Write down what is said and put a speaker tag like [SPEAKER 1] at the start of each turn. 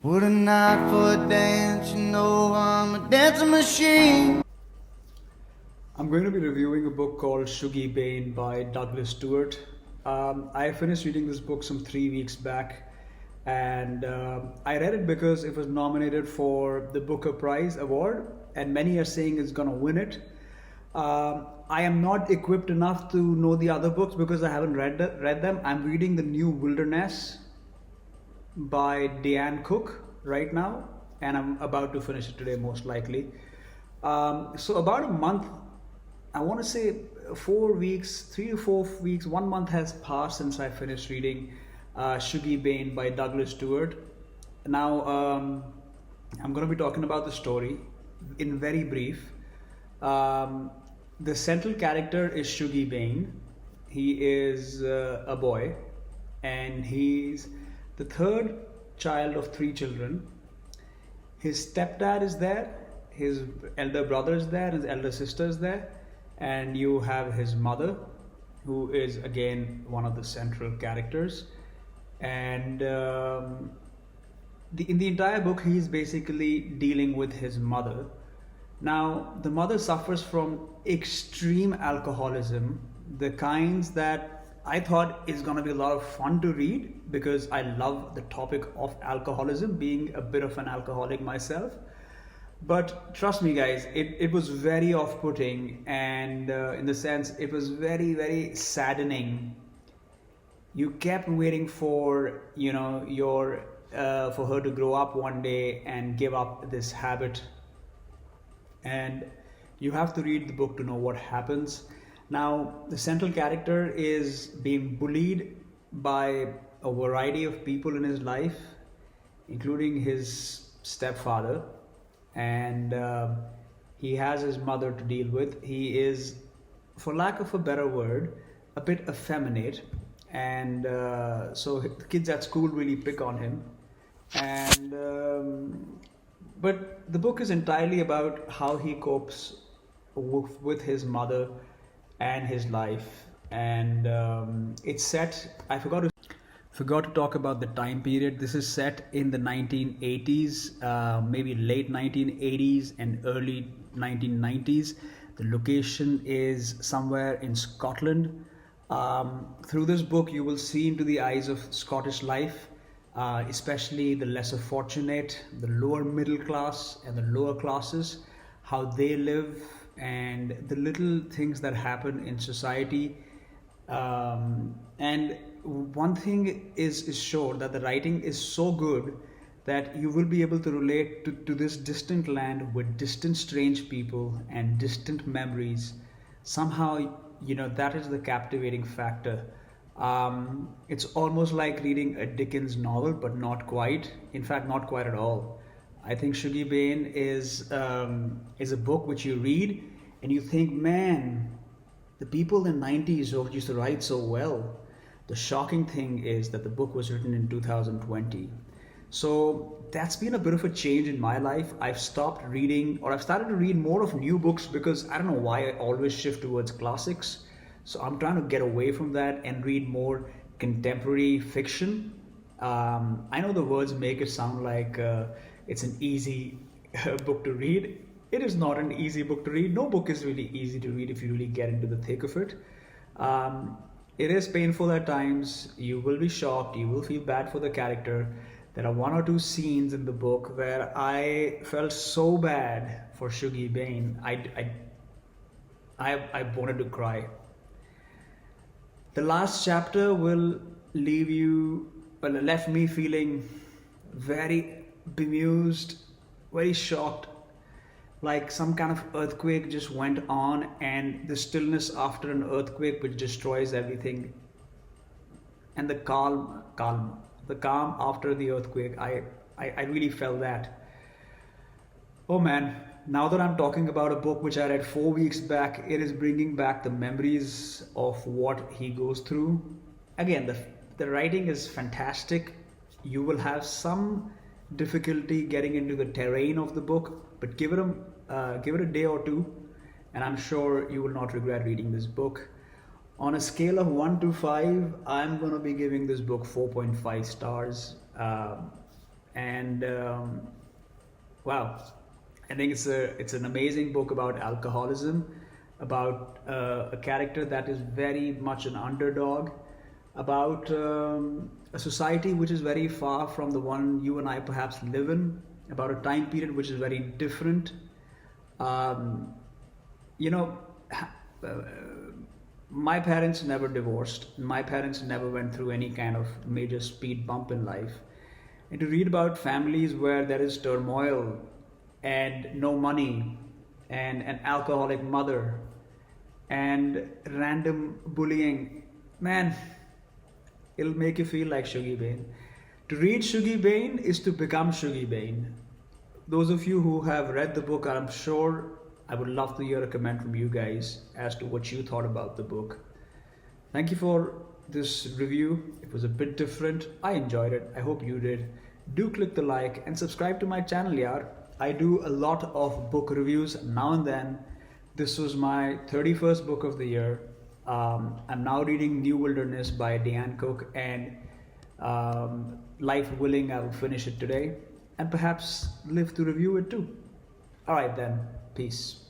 [SPEAKER 1] What a night for a dance, you know I'm a dancing machine.
[SPEAKER 2] I'm going to be reviewing a book called Shuggie Bain by Douglas Stuart. I finished reading this book some 3 weeks back, and I read it because it was nominated for the Booker Prize award, and many are saying it's going to win it. I am not equipped enough to know the other books because I haven't read them. I'm reading The New Wilderness by Diane Cook right now, and I'm about to finish it today, most likely. So, about a month, I want to say 4 weeks, 3 to 4 weeks, 1 month has passed since I finished reading Shuggie Bain by Douglas Stewart. Now, I'm going to be talking about the story in very brief. Um, the central character is Shuggie Bain. He is a boy, and he's the third child of three children. His stepdad is there, his elder brother is there, his elder sister is there, and you have his mother, who is again one of the central characters. And in the entire book, he's basically dealing with his mother. Now, the mother suffers from extreme alcoholism, the kinds that I thought is going to be a lot of fun to read because I love the topic of alcoholism, being a bit of an alcoholic myself. But trust me, guys, it was very off putting, and in the sense, it was very, very saddening. You kept waiting for, for her to grow up one day and give up this habit, and you have to read the book to know what happens. Now, the central character is being bullied by a variety of people in his life, including his stepfather, and he has his mother to deal with. He is, for lack of a better word, a bit effeminate, and so the kids at school really pick on him. And but the book is entirely about how he copes with his mother and his life. And it's set. I forgot to talk about the time period. This is set in the 1980s, maybe late 1980s and early 1990s. The location is somewhere in Scotland. Through this book, you will see into the eyes of Scottish life, especially the lesser fortunate, the lower middle class, and the lower classes, how they live, and the little things that happen in society. And one thing is sure, that the writing is so good that you will be able to relate to this distant land with distant strange people and distant memories. Somehow, that is the captivating factor. It's almost like reading a Dickens novel, but not quite. In fact, not quite at all. I think Shuggie Bain is a book which you read and you think, man, the people in the 90s who used to write so well. The shocking thing is that the book was written in 2020. So that's been a bit of a change in my life. I've stopped reading, or I've started to read more of new books because I don't know why I always shift towards classics. So I'm trying to get away from that and read more contemporary fiction. I know the words make it sound like it's an easy book to read. It is not an easy book to read. No book is really easy to read if you really get into the thick of it. Um, it is painful at times. You will be shocked. You will feel bad for the character. There are one or two scenes in the book where I felt so bad for Shuggie Bain. I wanted to cry. The last chapter will leave you, well, left me feeling very bemused, very shocked, like some kind of earthquake just went on, and the stillness after an earthquake which destroys everything, and the the calm after the earthquake. I really felt that. Oh man, now that I'm talking about a book which I read 4 weeks back, it is bringing back the memories of what he goes through. Again, the writing is fantastic. You will have some difficulty getting into the terrain of the book, but give it a day or two, and I'm sure you will not regret reading this book. On a scale of 1 to 5, I'm going to be giving this book 4.5 stars. And wow, I think it's an amazing book about alcoholism, about a character that is very much an underdog, about a society which is very far from the one you and I perhaps live in, about a time period which is very different. Um, you know, uh, my parents never divorced. My parents never went through any kind of major speed bump in life. And to read about families where there is turmoil and no money and an alcoholic mother and random bullying, man, it'll make you feel like Shuggie Bain. To read Shuggie Bain is to become Shuggie Bain. Those of you who have read the book, I'm sure I would love to hear a comment from you guys as to what you thought about the book. Thank you for this review. It was a bit different. I enjoyed it. I hope you did. Do click the like and subscribe to my channel, yaar. I do a lot of book reviews now and then. This was my 31st book of the year. I'm now reading New Wilderness by Diane Cook, and life willing, I will finish it today and perhaps live to review it too. All right, then. Peace.